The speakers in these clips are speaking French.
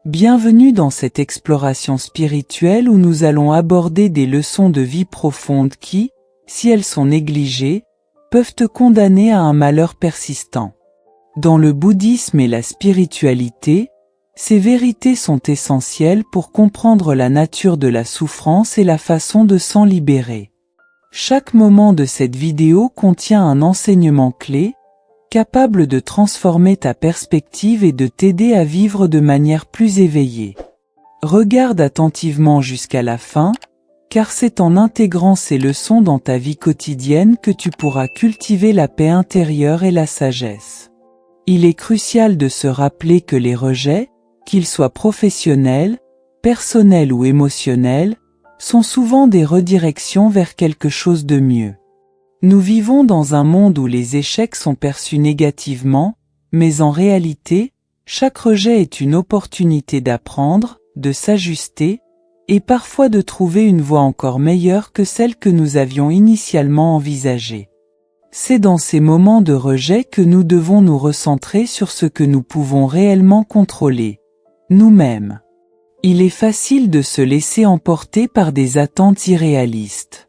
Bienvenue dans cette exploration spirituelle où nous allons aborder des leçons de vie profondes qui, si elles sont négligées, peuvent te condamner à un malheur persistant. Dans le bouddhisme et la spiritualité, ces vérités sont essentielles pour comprendre la nature de la souffrance et la façon de s'en libérer. Chaque moment de cette vidéo contient un enseignement clé, capable de transformer ta perspective et de t'aider à vivre de manière plus éveillée. Regarde attentivement jusqu'à la fin, car c'est en intégrant ces leçons dans ta vie quotidienne que tu pourras cultiver la paix intérieure et la sagesse. Il est crucial de se rappeler que les rejets, qu'ils soient professionnels, personnels ou émotionnels, sont souvent des redirections vers quelque chose de mieux. Nous vivons dans un monde où les échecs sont perçus négativement, mais en réalité, chaque rejet est une opportunité d'apprendre, de s'ajuster, et parfois de trouver une voie encore meilleure que celle que nous avions initialement envisagée. C'est dans ces moments de rejet que nous devons nous recentrer sur ce que nous pouvons réellement contrôler, nous-mêmes. Il est facile de se laisser emporter par des attentes irréalistes.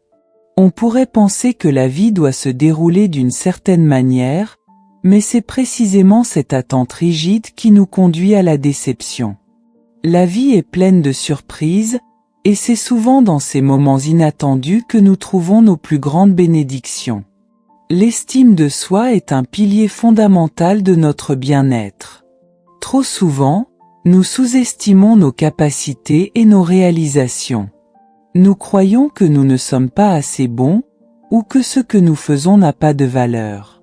On pourrait penser que la vie doit se dérouler d'une certaine manière, mais c'est précisément cette attente rigide qui nous conduit à la déception. La vie est pleine de surprises, et c'est souvent dans ces moments inattendus que nous trouvons nos plus grandes bénédictions. L'estime de soi est un pilier fondamental de notre bien-être. Trop souvent, nous sous-estimons nos capacités et nos réalisations. Nous croyons que nous ne sommes pas assez bons, ou que ce que nous faisons n'a pas de valeur.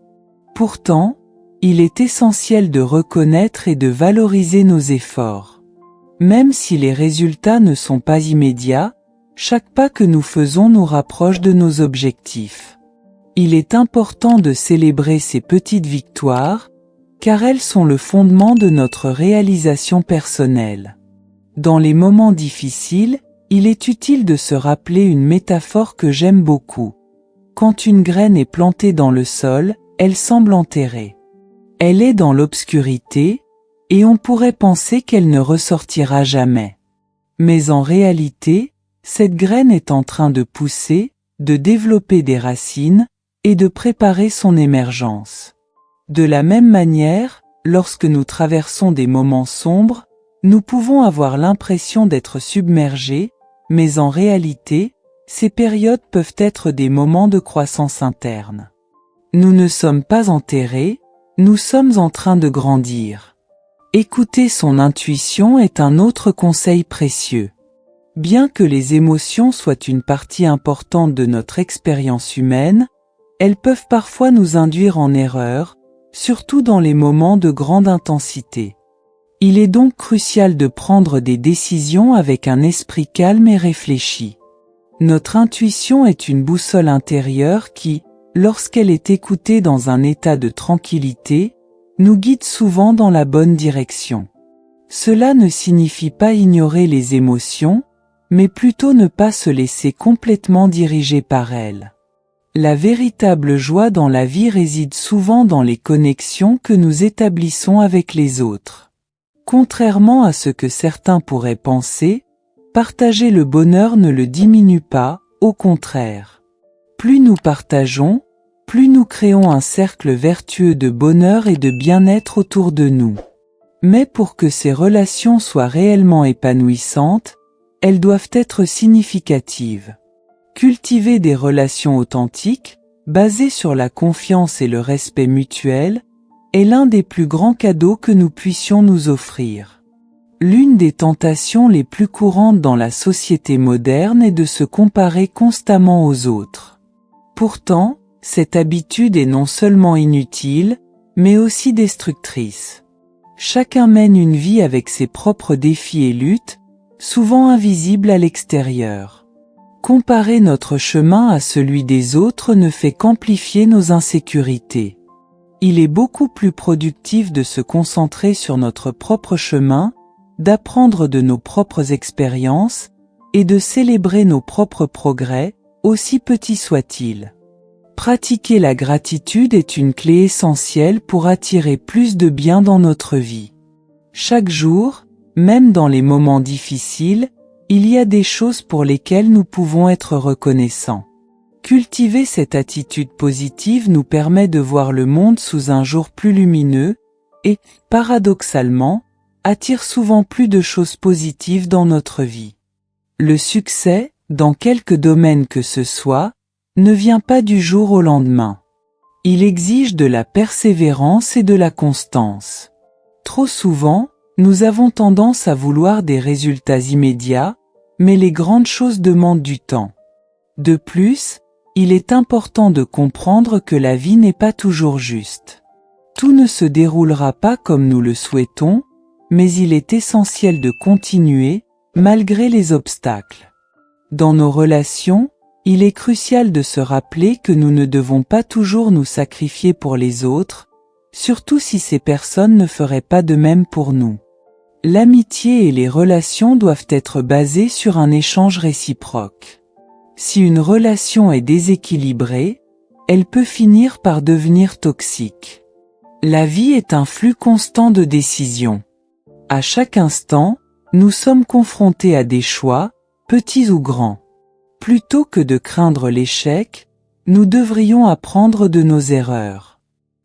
Pourtant, il est essentiel de reconnaître et de valoriser nos efforts. Même si les résultats ne sont pas immédiats, chaque pas que nous faisons nous rapproche de nos objectifs. Il est important de célébrer ces petites victoires, car elles sont le fondement de notre réalisation personnelle. Dans les moments difficiles, il est utile de se rappeler une métaphore que j'aime beaucoup. Quand une graine est plantée dans le sol, elle semble enterrée. Elle est dans l'obscurité, et on pourrait penser qu'elle ne ressortira jamais. Mais en réalité, cette graine est en train de pousser, de développer des racines, et de préparer son émergence. De la même manière, lorsque nous traversons des moments sombres, nous pouvons avoir l'impression d'être submergés, mais en réalité, ces périodes peuvent être des moments de croissance interne. Nous ne sommes pas enterrés, nous sommes en train de grandir. Écouter son intuition est un autre conseil précieux. Bien que les émotions soient une partie importante de notre expérience humaine, elles peuvent parfois nous induire en erreur, surtout dans les moments de grande intensité. Il est donc crucial de prendre des décisions avec un esprit calme et réfléchi. Notre intuition est une boussole intérieure qui, lorsqu'elle est écoutée dans un état de tranquillité, nous guide souvent dans la bonne direction. Cela ne signifie pas ignorer les émotions, mais plutôt ne pas se laisser complètement diriger par elles. La véritable joie dans la vie réside souvent dans les connexions que nous établissons avec les autres. Contrairement à ce que certains pourraient penser, partager le bonheur ne le diminue pas, au contraire. Plus nous partageons, plus nous créons un cercle vertueux de bonheur et de bien-être autour de nous. Mais pour que ces relations soient réellement épanouissantes, elles doivent être significatives. Cultiver des relations authentiques, basées sur la confiance et le respect mutuel, est l'un des plus grands cadeaux que nous puissions nous offrir. L'une des tentations les plus courantes dans la société moderne est de se comparer constamment aux autres. Pourtant, cette habitude est non seulement inutile, mais aussi destructrice. Chacun mène une vie avec ses propres défis et luttes, souvent invisibles à l'extérieur. Comparer notre chemin à celui des autres ne fait qu'amplifier nos insécurités. Il est beaucoup plus productif de se concentrer sur notre propre chemin, d'apprendre de nos propres expériences, et de célébrer nos propres progrès, aussi petits soient-ils. Pratiquer la gratitude est une clé essentielle pour attirer plus de bien dans notre vie. Chaque jour, Même dans les moments difficiles, il y a des choses pour lesquelles nous pouvons être reconnaissants. Cultiver cette attitude positive nous permet de voir le monde sous un jour plus lumineux et, paradoxalement, attire souvent plus de choses positives dans notre vie. Le succès, dans quelque domaine que ce soit, ne vient pas du jour au lendemain. Il exige de la persévérance et de la constance. Trop souvent, nous avons tendance à vouloir des résultats immédiats, mais les grandes choses demandent du temps. De plus, il est important de comprendre que la vie n'est pas toujours juste. Tout ne se déroulera pas comme nous le souhaitons, mais il est essentiel de continuer, malgré les obstacles. Dans nos relations, il est crucial de se rappeler que nous ne devons pas toujours nous sacrifier pour les autres, surtout si ces personnes ne feraient pas de même pour nous. L'amitié et les relations doivent être basées sur un échange réciproque. Si une relation est déséquilibrée, elle peut finir par devenir toxique. La vie est un flux constant de décisions. À chaque instant, nous sommes confrontés à des choix, petits ou grands. Plutôt que de craindre l'échec, nous devrions apprendre de nos erreurs.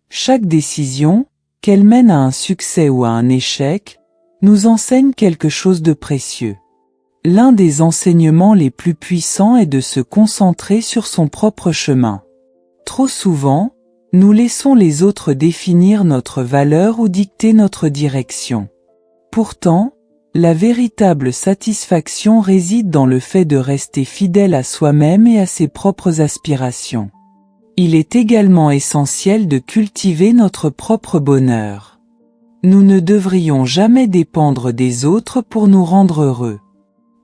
Chaque décision, qu'elle mène à un succès ou à un échec, nous enseigne quelque chose de précieux. L'un des enseignements les plus puissants est de se concentrer sur son propre chemin. Trop souvent, nous laissons les autres définir notre valeur ou dicter notre direction. Pourtant, la véritable satisfaction réside dans le fait de rester fidèle à soi-même et à ses propres aspirations. Il est également essentiel de cultiver notre propre bonheur. Nous ne devrions jamais dépendre des autres pour nous rendre heureux.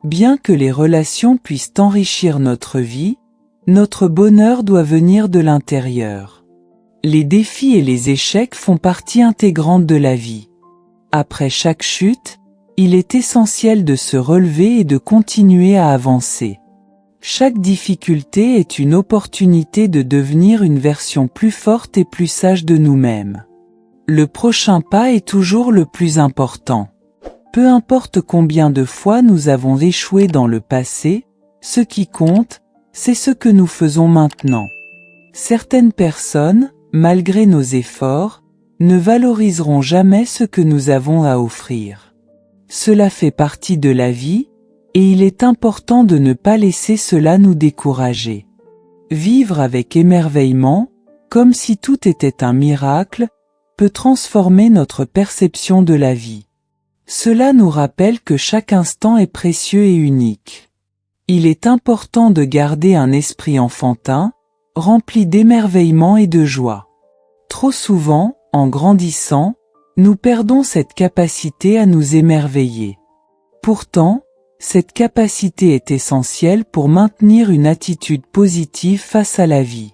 Bien que les relations puissent enrichir notre vie, notre bonheur doit venir de l'intérieur. Les défis et les échecs font partie intégrante de la vie. Après chaque chute, il est essentiel de se relever et de continuer à avancer. Chaque difficulté est une opportunité de devenir une version plus forte et plus sage de nous-mêmes. Le prochain pas est toujours le plus important. Peu importe combien de fois nous avons échoué dans le passé, ce qui compte, c'est ce que nous faisons maintenant. Certaines personnes, malgré nos efforts, ne valoriseront jamais ce que nous avons à offrir. Cela fait partie de la vie, et il est important de ne pas laisser cela nous décourager. Vivre avec émerveillement, comme si tout était un miracle, peut transformer notre perception de la vie. Cela nous rappelle que chaque instant est précieux et unique. Il est important de garder un esprit enfantin, rempli d'émerveillement et de joie. Trop souvent, en grandissant, nous perdons cette capacité à nous émerveiller. Pourtant, cette capacité est essentielle pour maintenir une attitude positive face à la vie.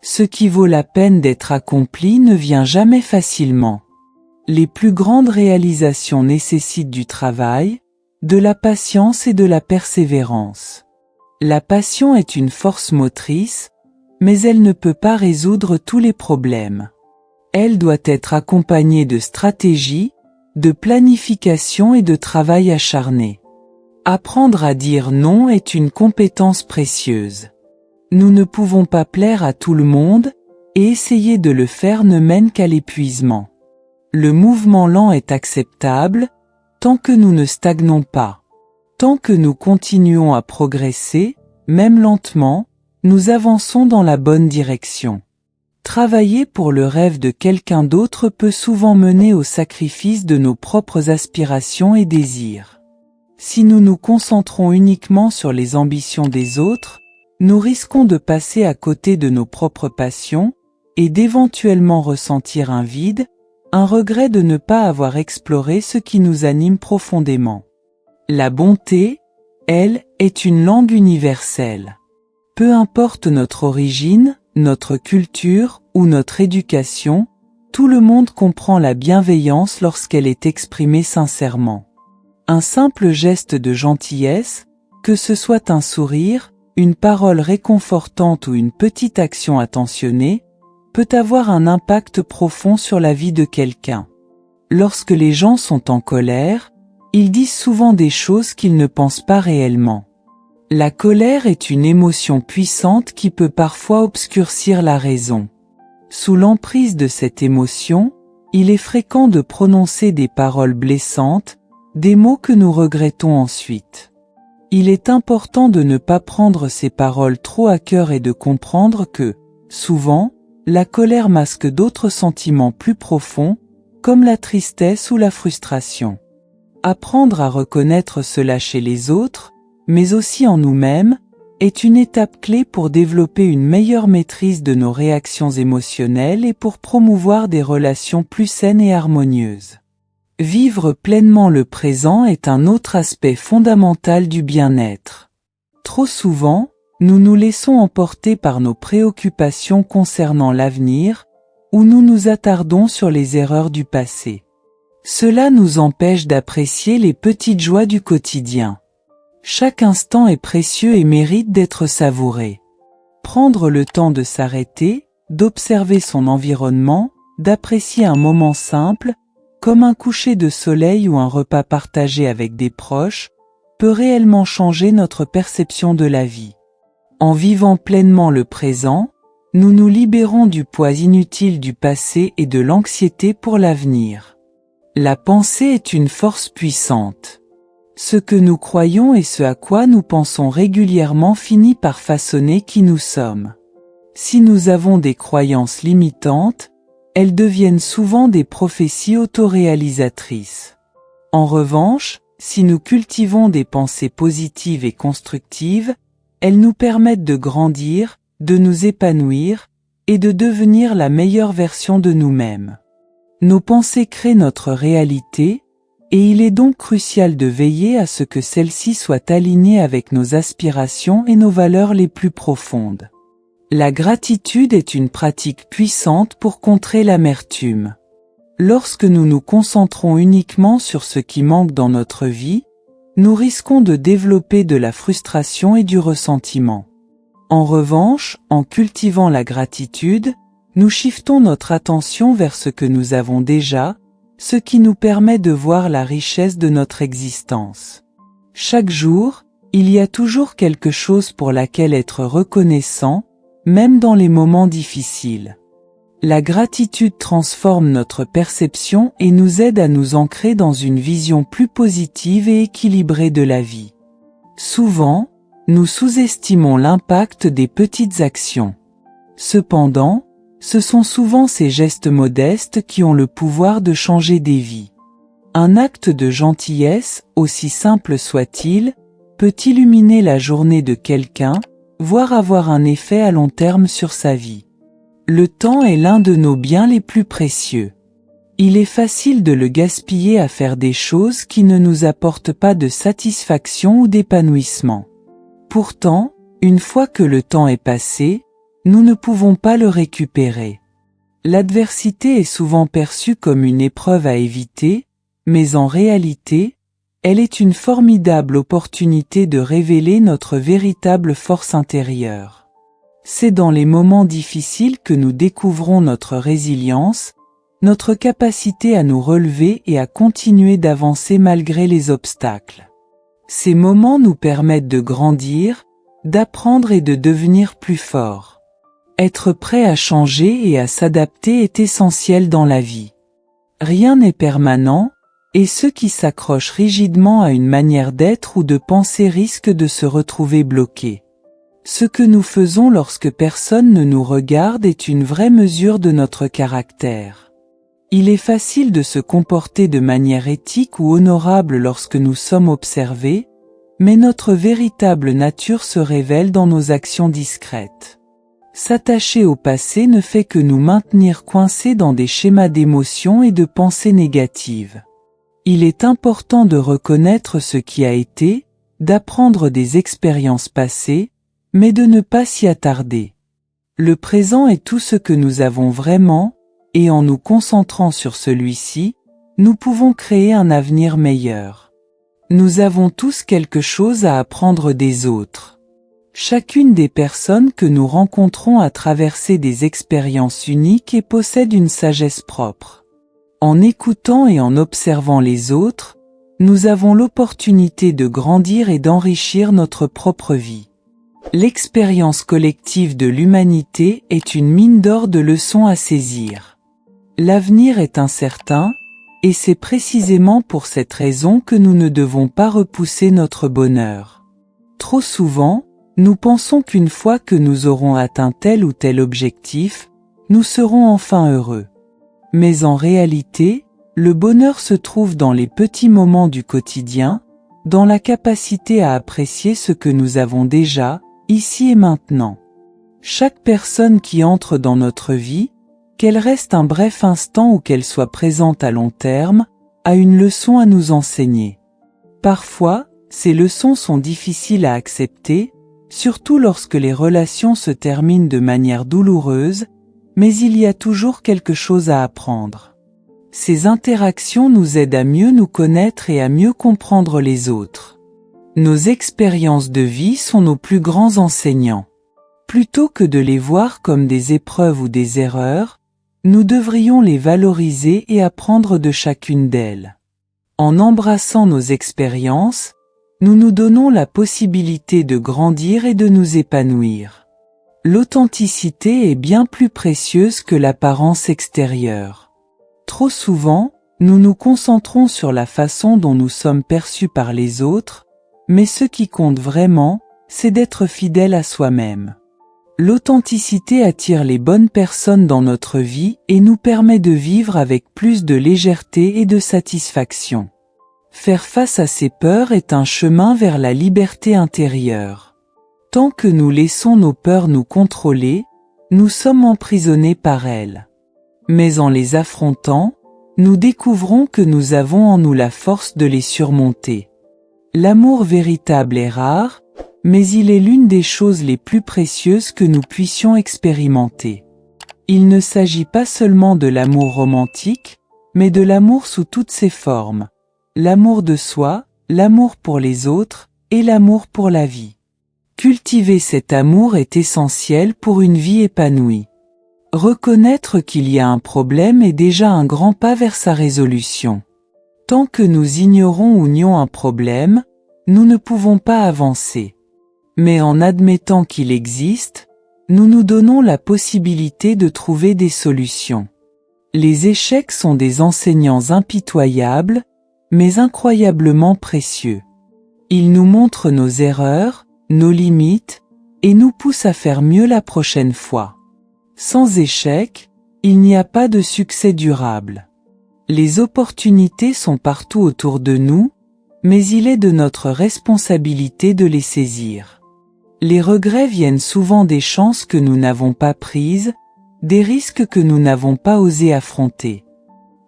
Ce qui vaut la peine d'être accompli ne vient jamais facilement. Les plus grandes réalisations nécessitent du travail, de la patience et de la persévérance. La passion est une force motrice, mais elle ne peut pas résoudre tous les problèmes. Elle doit être accompagnée de stratégie, de planification et de travail acharné. Apprendre à dire non est une compétence précieuse. Nous ne pouvons pas plaire à tout le monde, et essayer de le faire ne mène qu'à l'épuisement. Le mouvement lent est acceptable, tant que nous ne stagnons pas. Tant que nous continuons à progresser, même lentement, nous avançons dans la bonne direction. Travailler pour le rêve de quelqu'un d'autre peut souvent mener au sacrifice de nos propres aspirations et désirs. Si nous nous concentrons uniquement sur les ambitions des autres, nous risquons de passer à côté de nos propres passions, et d'éventuellement ressentir un vide, un regret de ne pas avoir exploré ce qui nous anime profondément. La bonté, elle, est une langue universelle. Peu importe notre origine, notre culture ou notre éducation, tout le monde comprend la bienveillance lorsqu'elle est exprimée sincèrement. Un simple geste de gentillesse, que ce soit un sourire, une parole réconfortante ou une petite action attentionnée, peut avoir un impact profond sur la vie de quelqu'un. Lorsque les gens sont en colère, Ils disent souvent des choses qu'ils ne pensent pas réellement. La colère est une émotion puissante qui peut parfois obscurcir la raison. Sous l'emprise de cette émotion, il est fréquent de prononcer des paroles blessantes, des mots que nous regrettons ensuite. Il est important de ne pas prendre ces paroles trop à cœur et de comprendre que, souvent, la colère masque d'autres sentiments plus profonds, comme la tristesse ou la frustration. Apprendre à reconnaître cela chez les autres, mais aussi en nous-mêmes, est une étape clé pour développer une meilleure maîtrise de nos réactions émotionnelles et pour promouvoir des relations plus saines et harmonieuses. Vivre pleinement le présent est un autre aspect fondamental du bien-être. Trop souvent, nous nous laissons emporter par nos préoccupations concernant l'avenir, ou nous nous attardons sur les erreurs du passé. Cela nous empêche d'apprécier les petites joies du quotidien. Chaque instant est précieux et mérite d'être savouré. Prendre le temps de s'arrêter, d'observer son environnement, d'apprécier un moment simple, comme un coucher de soleil ou un repas partagé avec des proches, peut réellement changer notre perception de la vie. En vivant pleinement le présent, nous nous libérons du poids inutile du passé et de l'anxiété pour l'avenir. La pensée est une force puissante. Ce que nous croyons et ce à quoi nous pensons régulièrement finit par façonner qui nous sommes. Si nous avons des croyances limitantes, elles deviennent souvent des prophéties autoréalisatrices. En revanche, si nous cultivons des pensées positives et constructives, elles nous permettent de grandir, de nous épanouir, et de devenir la meilleure version de nous-mêmes. Nos pensées créent notre réalité, et il est donc crucial de veiller à ce que celle-ci soit alignée avec nos aspirations et nos valeurs les plus profondes. La gratitude est une pratique puissante pour contrer l'amertume. Lorsque nous nous concentrons uniquement sur ce qui manque dans notre vie, nous risquons de développer de la frustration et du ressentiment. En revanche, en cultivant la gratitude, nous shiftons notre attention vers ce que nous avons déjà, ce qui nous permet de voir la richesse de notre existence. Chaque jour, il y a toujours quelque chose pour laquelle être reconnaissant, même dans les moments difficiles. La gratitude transforme notre perception et nous aide à nous ancrer dans une vision plus positive et équilibrée de la vie. Souvent, nous sous-estimons l'impact des petites actions. Cependant, ce sont souvent ces gestes modestes qui ont le pouvoir de changer des vies. Un acte de gentillesse, aussi simple soit-il, peut illuminer la journée de quelqu'un, voire avoir un effet à long terme sur sa vie. Le temps est l'un de nos biens les plus précieux. Il est facile de le gaspiller à faire des choses qui ne nous apportent pas de satisfaction ou d'épanouissement. Pourtant, une fois que le temps est passé, nous ne pouvons pas le récupérer. L'adversité est souvent perçue comme une épreuve à éviter, mais en réalité, elle est une formidable opportunité de révéler notre véritable force intérieure. C'est dans les moments difficiles que nous découvrons notre résilience, notre capacité à nous relever et à continuer d'avancer malgré les obstacles. Ces moments nous permettent de grandir, d'apprendre et de devenir plus forts. Être prêt à changer et à s'adapter est essentiel dans la vie. Rien n'est permanent, et ceux qui s'accrochent rigidement à une manière d'être ou de penser risquent de se retrouver bloqués. Ce que nous faisons lorsque personne ne nous regarde est une vraie mesure de notre caractère. Il est facile de se comporter de manière éthique ou honorable lorsque nous sommes observés, mais notre véritable nature se révèle dans nos actions discrètes. S'attacher au passé ne fait que nous maintenir coincés dans des schémas d'émotions et de pensées négatives. Il est important de reconnaître ce qui a été, d'apprendre des expériences passées, mais de ne pas s'y attarder. Le présent est tout ce que nous avons vraiment, et en nous concentrant sur celui-ci, nous pouvons créer un avenir meilleur. Nous avons tous quelque chose à apprendre des autres. Chacune des personnes que nous rencontrons a traversé des expériences uniques et possède une sagesse propre. En écoutant et en observant les autres, nous avons l'opportunité de grandir et d'enrichir notre propre vie. L'expérience collective de l'humanité est une mine d'or de leçons à saisir. L'avenir est incertain, et c'est précisément pour cette raison que nous ne devons pas repousser notre bonheur. Trop souvent, nous pensons qu'une fois que nous aurons atteint tel ou tel objectif, nous serons enfin heureux. Mais en réalité, le bonheur se trouve dans les petits moments du quotidien, dans la capacité à apprécier ce que nous avons déjà, ici et maintenant. Chaque personne qui entre dans notre vie, qu'elle reste un bref instant ou qu'elle soit présente à long terme, a une leçon à nous enseigner. Parfois, ces leçons sont difficiles à accepter, surtout lorsque les relations se terminent de manière douloureuse, mais il y a toujours quelque chose à apprendre. Ces interactions nous aident à mieux nous connaître et à mieux comprendre les autres. Nos expériences de vie sont nos plus grands enseignants. Plutôt que de les voir comme des épreuves ou des erreurs, nous devrions les valoriser et apprendre de chacune d'elles. En embrassant nos expériences, nous nous donnons la possibilité de grandir et de nous épanouir. L'authenticité est bien plus précieuse que l'apparence extérieure. Trop souvent, nous nous concentrons sur la façon dont nous sommes perçus par les autres, mais ce qui compte vraiment, c'est d'être fidèle à soi-même. L'authenticité attire les bonnes personnes dans notre vie et nous permet de vivre avec plus de légèreté et de satisfaction. Faire face à ses peurs est un chemin vers la liberté intérieure. Tant que nous laissons nos peurs nous contrôler, nous sommes emprisonnés par elles. Mais en les affrontant, nous découvrons que nous avons en nous la force de les surmonter. L'amour véritable est rare, mais il est l'une des choses les plus précieuses que nous puissions expérimenter. Il ne s'agit pas seulement de l'amour romantique, mais de l'amour sous toutes ses formes. L'amour de soi, l'amour pour les autres, et l'amour pour la vie. Cultiver cet amour est essentiel pour une vie épanouie. Reconnaître qu'il y a un problème est déjà un grand pas vers sa résolution. Tant que nous ignorons ou nions un problème, nous ne pouvons pas avancer. Mais en admettant qu'il existe, nous nous donnons la possibilité de trouver des solutions. Les échecs sont des enseignants impitoyables, mais incroyablement précieux. Ils nous montrent nos erreurs, nos limites, et nous poussent à faire mieux la prochaine fois. Sans échec, il n'y a pas de succès durable. Les opportunités sont partout autour de nous, mais il est de notre responsabilité de les saisir. Les regrets viennent souvent des chances que nous n'avons pas prises, des risques que nous n'avons pas osé affronter.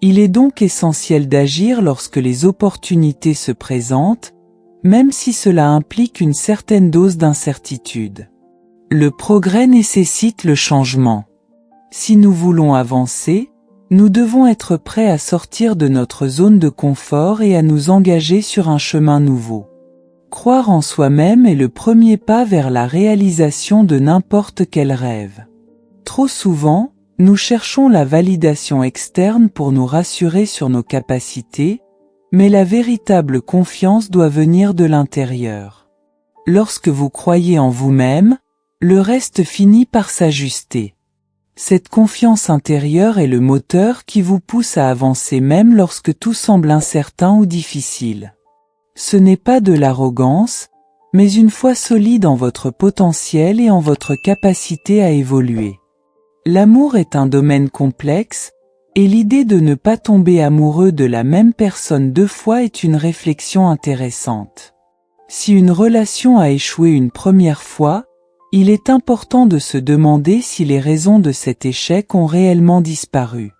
Il est donc essentiel d'agir lorsque les opportunités se présentent, même si cela implique une certaine dose d'incertitude. Le progrès nécessite le changement. Si nous voulons avancer, nous devons être prêts à sortir de notre zone de confort et à nous engager sur un chemin nouveau. Croire en soi-même est le premier pas vers la réalisation de n'importe quel rêve. Trop souvent, nous cherchons la validation externe pour nous rassurer sur nos capacités, mais la véritable confiance doit venir de l'intérieur. Lorsque vous croyez en vous-même, le reste finit par s'ajuster. Cette confiance intérieure est le moteur qui vous pousse à avancer même lorsque tout semble incertain ou difficile. Ce n'est pas de l'arrogance, mais une foi solide en votre potentiel et en votre capacité à évoluer. L'amour est un domaine complexe, et l'idée de ne pas tomber amoureux de la même personne deux fois est une réflexion intéressante. Si une relation a échoué une première fois, il est important de se demander si les raisons de cet échec ont réellement disparu.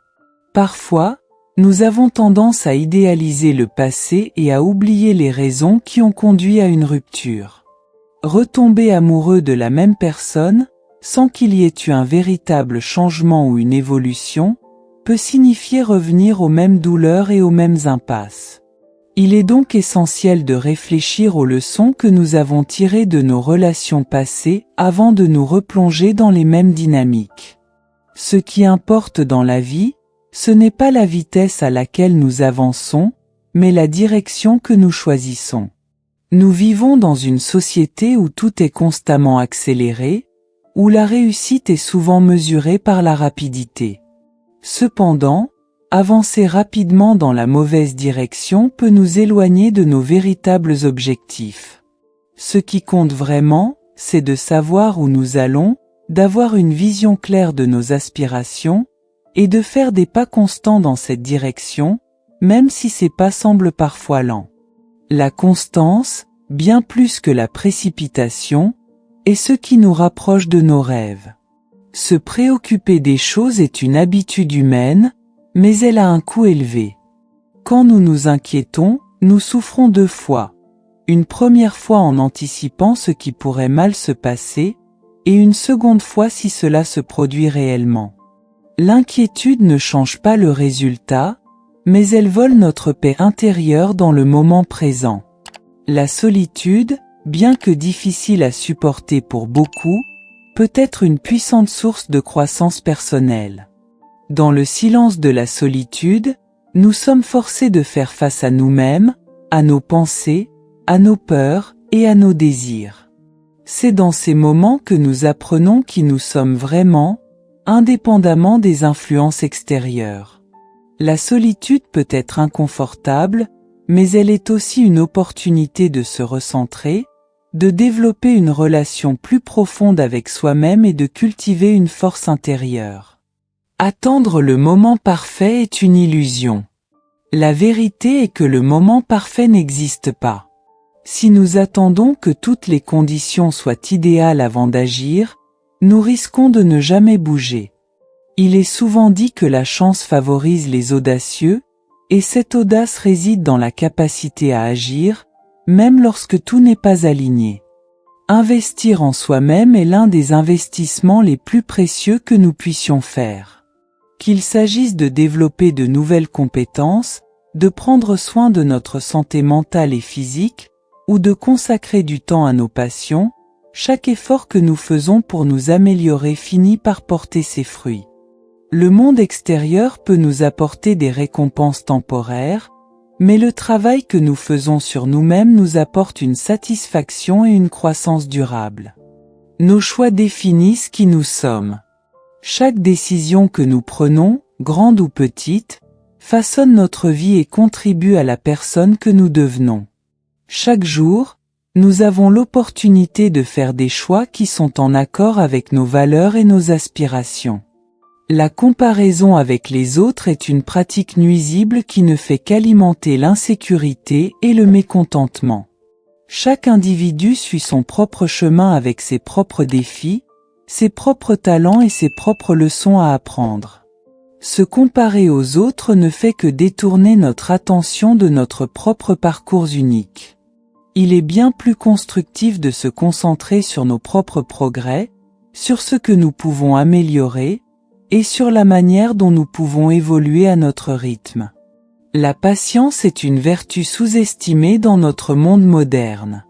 Parfois, nous avons tendance à idéaliser le passé et à oublier les raisons qui ont conduit à une rupture. Retomber amoureux de la même personne, sans qu'il y ait eu un véritable changement ou une évolution, peut signifier revenir aux mêmes douleurs et aux mêmes impasses. Il est donc essentiel de réfléchir aux leçons que nous avons tirées de nos relations passées avant de nous replonger dans les mêmes dynamiques. Ce qui importe dans la vie, ce n'est pas la vitesse à laquelle nous avançons, mais la direction que nous choisissons. Nous vivons dans une société où tout est constamment accéléré, où la réussite est souvent mesurée par la rapidité. Cependant, avancer rapidement dans la mauvaise direction peut nous éloigner de nos véritables objectifs. Ce qui compte vraiment, c'est de savoir où nous allons, d'avoir une vision claire de nos aspirations, et de faire des pas constants dans cette direction, même si ces pas semblent parfois lents. La constance, bien plus que la précipitation, est ce qui nous rapproche de nos rêves. Se préoccuper des choses est une habitude humaine, mais elle a un coût élevé. Quand nous nous inquiétons, nous souffrons deux fois. Une première fois en anticipant ce qui pourrait mal se passer, et une seconde fois si cela se produit réellement. L'inquiétude ne change pas le résultat, mais elle vole notre paix intérieure dans le moment présent. La solitude, bien que difficile à supporter pour beaucoup, peut être une puissante source de croissance personnelle. Dans le silence de la solitude, nous sommes forcés de faire face à nous-mêmes, à nos pensées, à nos peurs et à nos désirs. C'est dans ces moments que nous apprenons qui nous sommes vraiment, indépendamment des influences extérieures. La solitude peut être inconfortable, mais elle est aussi une opportunité de se recentrer, de développer une relation plus profonde avec soi-même et de cultiver une force intérieure. Attendre le moment parfait est une illusion. La vérité est que le moment parfait n'existe pas. Si nous attendons que toutes les conditions soient idéales avant d'agir, nous risquons de ne jamais bouger. Il est souvent dit que la chance favorise les audacieux, et cette audace réside dans la capacité à agir, même lorsque tout n'est pas aligné. Investir en soi-même est l'un des investissements les plus précieux que nous puissions faire. Qu'il s'agisse de développer de nouvelles compétences, de prendre soin de notre santé mentale et physique, ou de consacrer du temps à nos passions, chaque effort que nous faisons pour nous améliorer finit par porter ses fruits. Le monde extérieur peut nous apporter des récompenses temporaires, mais le travail que nous faisons sur nous-mêmes nous apporte une satisfaction et une croissance durable. Nos choix définissent qui nous sommes. Chaque décision que nous prenons, grande ou petite, façonne notre vie et contribue à la personne que nous devenons. Chaque jour, nous avons l'opportunité de faire des choix qui sont en accord avec nos valeurs et nos aspirations. La comparaison avec les autres est une pratique nuisible qui ne fait qu'alimenter l'insécurité et le mécontentement. Chaque individu suit son propre chemin avec ses propres défis, ses propres talents et ses propres leçons à apprendre. Se comparer aux autres ne fait que détourner notre attention de notre propre parcours unique. Il est bien plus constructif de se concentrer sur nos propres progrès, sur ce que nous pouvons améliorer, et sur la manière dont nous pouvons évoluer à notre rythme. La patience est une vertu sous-estimée dans notre monde moderne.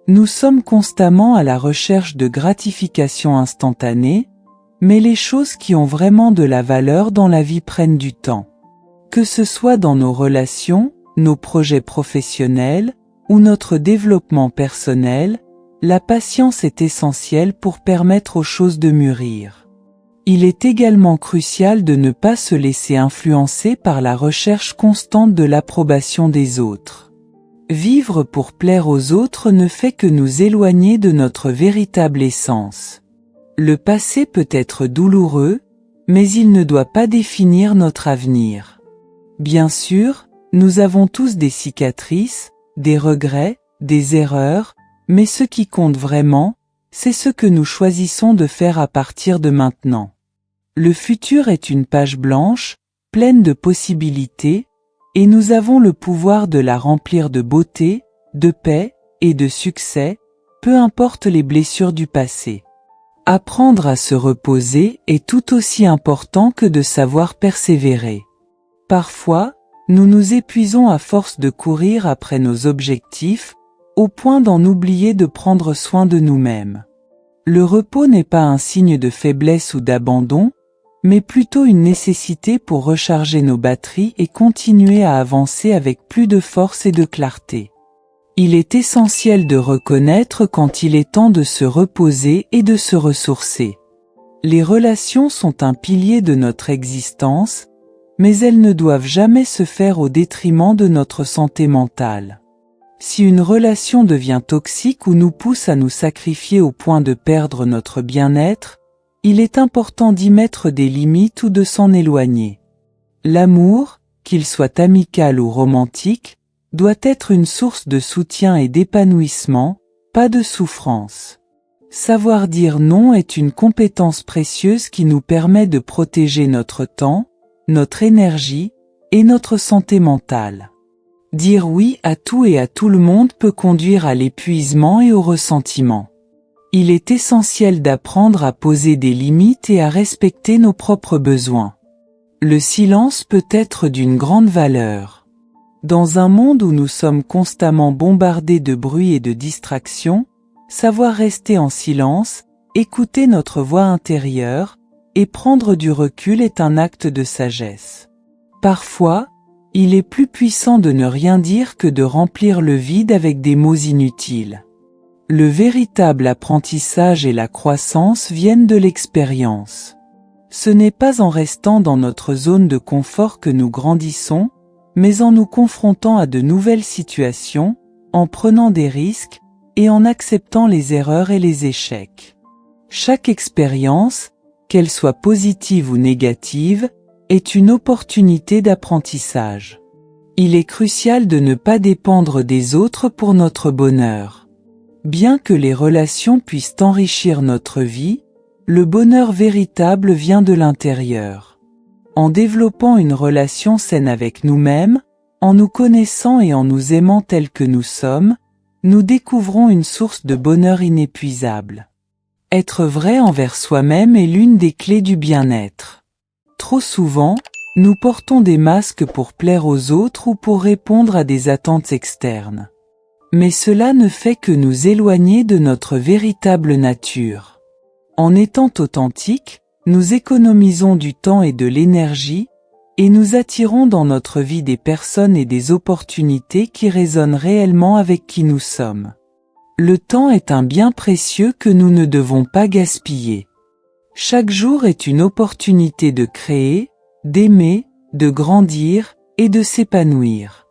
Nous sommes constamment à la recherche de gratification instantanée, mais les choses qui ont vraiment de la valeur dans la vie prennent du temps. Que ce soit dans nos relations, nos projets professionnels, ou notre développement personnel, la patience est essentielle pour permettre aux choses de mûrir. Il est également crucial de ne pas se laisser influencer par la recherche constante de l'approbation des autres. Vivre pour plaire aux autres ne fait que nous éloigner de notre véritable essence. Le passé peut être douloureux, mais il ne doit pas définir notre avenir. Bien sûr, nous avons tous des cicatrices, des regrets, des erreurs, mais ce qui compte vraiment, c'est ce que nous choisissons de faire à partir de maintenant. Le futur est une page blanche, pleine de possibilités, et nous avons le pouvoir de la remplir de beauté, de paix et de succès, peu importe les blessures du passé. Apprendre à se reposer est tout aussi important que de savoir persévérer. Parfois, nous nous épuisons à force de courir après nos objectifs, au point d'en oublier de prendre soin de nous-mêmes. Le repos n'est pas un signe de faiblesse ou d'abandon, mais plutôt une nécessité pour recharger nos batteries et continuer à avancer avec plus de force et de clarté. Il est essentiel de reconnaître quand il est temps de se reposer et de se ressourcer. Les relations sont un pilier de notre existence, mais elles ne doivent jamais se faire au détriment de notre santé mentale. Si une relation devient toxique ou nous pousse à nous sacrifier au point de perdre notre bien-être, il est important d'y mettre des limites ou de s'en éloigner. L'amour, qu'il soit amical ou romantique, doit être une source de soutien et d'épanouissement, pas de souffrance. Savoir dire non est une compétence précieuse qui nous permet de protéger notre temps, notre énergie et notre santé mentale. Dire oui à tout et à tout le monde peut conduire à l'épuisement et au ressentiment. Il est essentiel d'apprendre à poser des limites et à respecter nos propres besoins. Le silence peut être d'une grande valeur. Dans un monde où nous sommes constamment bombardés de bruit et de distractions, savoir rester en silence, écouter notre voix intérieure et prendre du recul est un acte de sagesse. Parfois, il est plus puissant de ne rien dire que de remplir le vide avec des mots inutiles. Le véritable apprentissage et la croissance viennent de l'expérience. Ce n'est pas en restant dans notre zone de confort que nous grandissons, mais en nous confrontant à de nouvelles situations, en prenant des risques, et en acceptant les erreurs et les échecs. Chaque expérience, qu'elle soit positive ou négative, est une opportunité d'apprentissage. Il est crucial de ne pas dépendre des autres pour notre bonheur. Bien que les relations puissent enrichir notre vie, le bonheur véritable vient de l'intérieur. En développant une relation saine avec nous-mêmes, en nous connaissant et en nous aimant tels que nous sommes, nous découvrons une source de bonheur inépuisable. Être vrai envers soi-même est l'une des clés du bien-être. Trop souvent, nous portons des masques pour plaire aux autres ou pour répondre à des attentes externes. Mais cela ne fait que nous éloigner de notre véritable nature. En étant authentiques, nous économisons du temps et de l'énergie, et nous attirons dans notre vie des personnes et des opportunités qui résonnent réellement avec qui nous sommes. Le temps est un bien précieux que nous ne devons pas gaspiller. Chaque jour est une opportunité de créer, d'aimer, de grandir et de s'épanouir.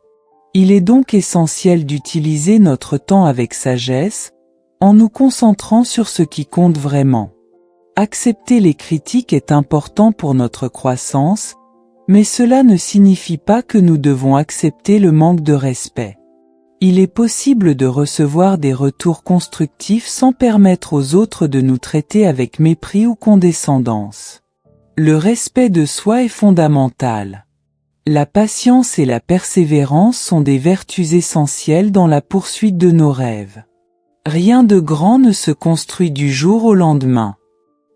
Il est donc essentiel d'utiliser notre temps avec sagesse, en nous concentrant sur ce qui compte vraiment. Accepter les critiques est important pour notre croissance, mais cela ne signifie pas que nous devons accepter le manque de respect. Il est possible de recevoir des retours constructifs sans permettre aux autres de nous traiter avec mépris ou condescendance. Le respect de soi est fondamental. La patience et la persévérance sont des vertus essentielles dans la poursuite de nos rêves. Rien de grand ne se construit du jour au lendemain.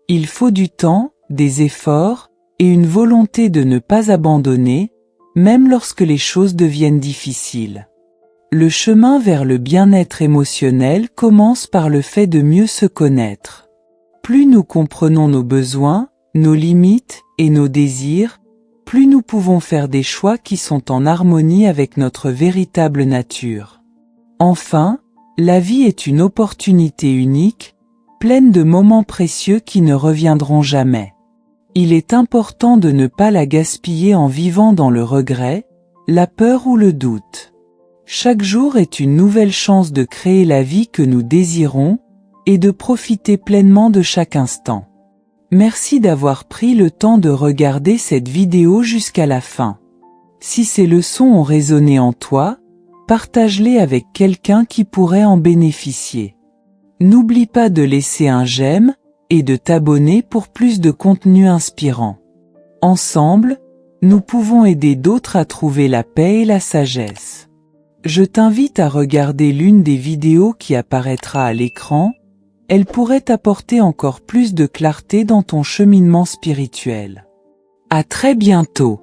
Il faut du temps, des efforts, et une volonté de ne pas abandonner, même lorsque les choses deviennent difficiles. Le chemin vers le bien-être émotionnel commence par le fait de mieux se connaître. Plus nous comprenons nos besoins, nos limites et nos désirs, plus nous pouvons faire des choix qui sont en harmonie avec notre véritable nature. Enfin, la vie est une opportunité unique, pleine de moments précieux qui ne reviendront jamais. Il est important de ne pas la gaspiller en vivant dans le regret, la peur ou le doute. Chaque jour est une nouvelle chance de créer la vie que nous désirons et de profiter pleinement de chaque instant. Merci d'avoir pris le temps de regarder cette vidéo jusqu'à la fin. Si ces leçons ont résonné en toi, partage-les avec quelqu'un qui pourrait en bénéficier. N'oublie pas de laisser un j'aime et de t'abonner pour plus de contenu inspirant. Ensemble, nous pouvons aider d'autres à trouver la paix et la sagesse. Je t'invite à regarder l'une des vidéos qui apparaîtra à l'écran, elle pourrait t'apporter encore plus de clarté dans ton cheminement spirituel. À très bientôt.